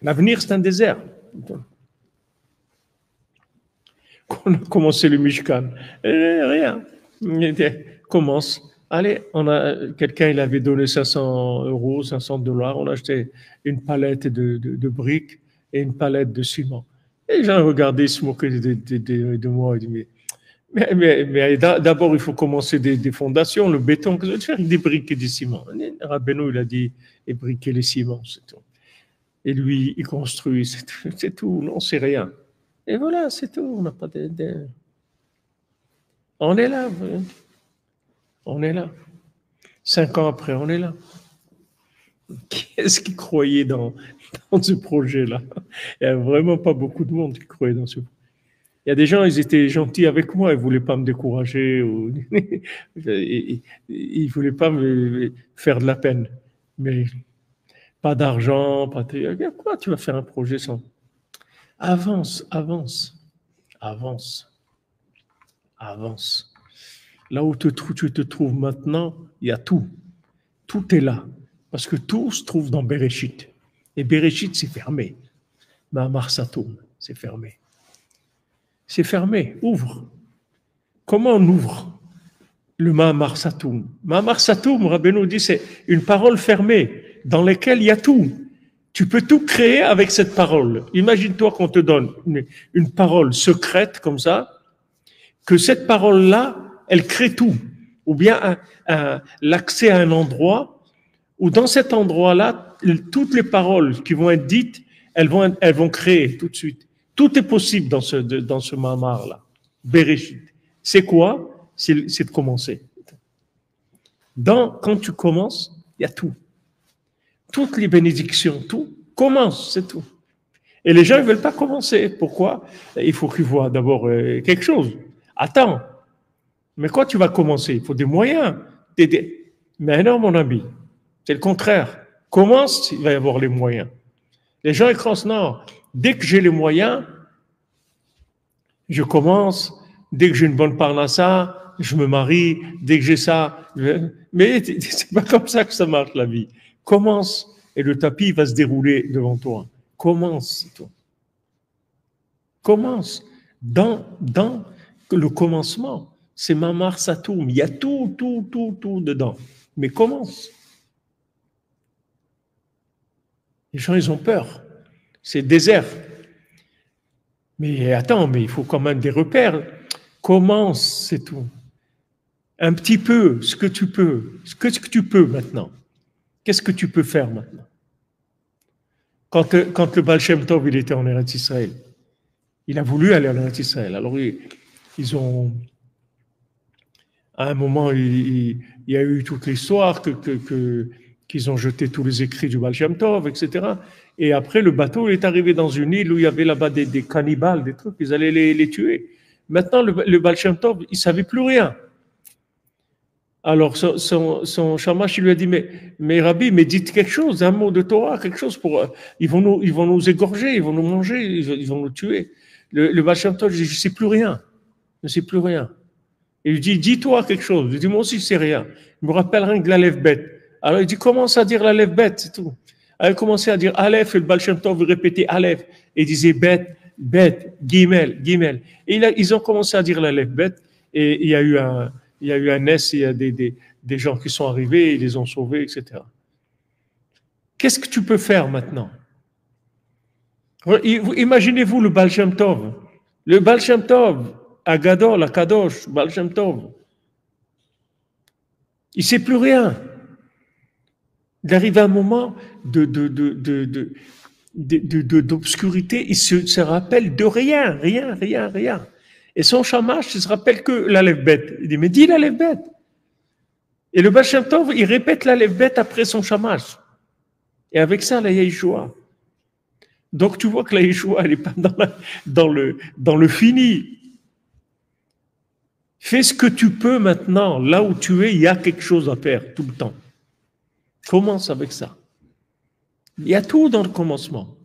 L'avenir, c'est un désert. On a commencé le Mishkan. Rien. Commence. Allez, quelqu'un, il avait donné 500 euros, 500 dollars. On a acheté une palette de briques et une palette de ciment. Et les gens regardaient, ils se moquaient de moi. Ils disaient, mais d'abord, il faut commencer des fondations, le béton. Que je vais faire des briques et du ciment. Rabbeinu, il a dit, et briques et les ciments, c'est tout. Et lui, il construit, c'est tout. Non, c'est rien. Et voilà, c'est tout. On n'a pas On est là. On est là. 5 ans après, on est là. Qui est-ce qui croyait dans ce projet-là? Il n'y a vraiment pas beaucoup de monde qui croyait dans ce projet. Il y a des gens, ils étaient gentils avec moi, ils ne voulaient pas me décourager, ils ne voulaient pas me faire de la peine. Mais pas d'argent, pas de... Quoi, tu vas faire un projet sans... Avance, avance, avance, avance. Là où tu te trouves maintenant, il y a tout. Tout est là. Parce que tout se trouve dans Bereshit. Et Bereshit, c'est fermé. Mahamar Satoum, c'est fermé. C'est fermé. Ouvre. Comment on ouvre le Mahamar Satoum? Mahamar Satoum, Rabbeinu dit, c'est une parole fermée dans laquelle il y a tout. Tu peux tout créer avec cette parole. Imagine-toi qu'on te donne une parole secrète comme ça, que cette parole-là, elle crée tout. Ou bien l'accès à un endroit où dans cet endroit-là, toutes les paroles qui vont être dites, elles vont créer tout de suite. Tout est possible dans ce mamar-là. Bereshit. C'est quoi? C'est de commencer. Quand tu commences, il y a tout. Toutes les bénédictions, tout commence, c'est tout. Et les gens ne veulent pas commencer. Pourquoi? Il faut qu'ils voient d'abord quelque chose. Attends. Mais quand tu vas commencer, il faut des moyens. Mais non, mon ami, c'est le contraire. Commence, il va y avoir les moyens. Les gens ils croient, non, dès que j'ai les moyens, je commence. Dès que j'ai une bonne parnassa, je me marie. Dès que j'ai ça, mais c'est pas comme ça que ça marche la vie. Commence et le tapis va se dérouler devant toi. Commence, c'est tout. Commence. Dans le commencement, c'est Mahamar Satoum. Il y a tout dedans. Mais commence. Les gens, ils ont peur. C'est désert. Mais attends, mais il faut quand même des repères. Commence, c'est tout. Un petit peu, ce que tu peux. Ce que tu peux maintenant. Qu'est-ce que tu peux faire maintenant? Quand le Baal Shem Tov, il était en Eretz Israël, il a voulu aller en Eretz Israël. Alors, ils ont... À un moment, il y a eu toute l'histoire qu'ils ont jeté tous les écrits du Baal Shem Tov, etc. Et après, le bateau il est arrivé dans une île où il y avait là-bas des cannibales, des trucs, ils allaient les tuer. Maintenant, le Baal Shem Tov, il ne savait plus rien. Alors, son shamash, il lui a dit, mais Rabbi, mais dites quelque chose, un mot de Torah, quelque chose pour... Ils vont nous égorger, ils vont nous manger, ils vont nous tuer. Le Baal Shem Tov, je ne sais plus rien. Je ne sais plus rien. Il lui dit, dis-toi quelque chose. Il dit, moi aussi, je ne sais rien. Il me rappelle rien que l'Aleph Bet. Alors, il dit, commence à dire l'Aleph Bet, c'est tout. Alors, il commençait à dire Aleph, et le Baal Shem Tov répétait Aleph. Et il disait Bet, Gimel. Et ils ont commencé à dire l'Aleph Bet. Et il y a eu un S, il y a des gens qui sont arrivés, ils les ont sauvés, etc. Qu'est-ce que tu peux faire maintenant? Imaginez-vous le Baal Shem Tov. Le Baal Shem Tov, Agadol, Akadosh, Baal Shem Tov. Il ne sait plus rien. Il arrive à un moment d'obscurité, il se rappelle de rien. Et son shamash, il se rappelle que l'Aleph Bet. Il dit, mais dis l'Aleph Bet. Et le Baal Shem Tov, il répète l'Aleph Bet après son shamash. Et avec ça, la Yeshua. Donc tu vois que la Yeshua, elle n'est pas dans le fini. Fais ce que tu peux maintenant. Là où tu es, il y a quelque chose à faire tout le temps. Commence avec ça. Il y a tout dans le commencement.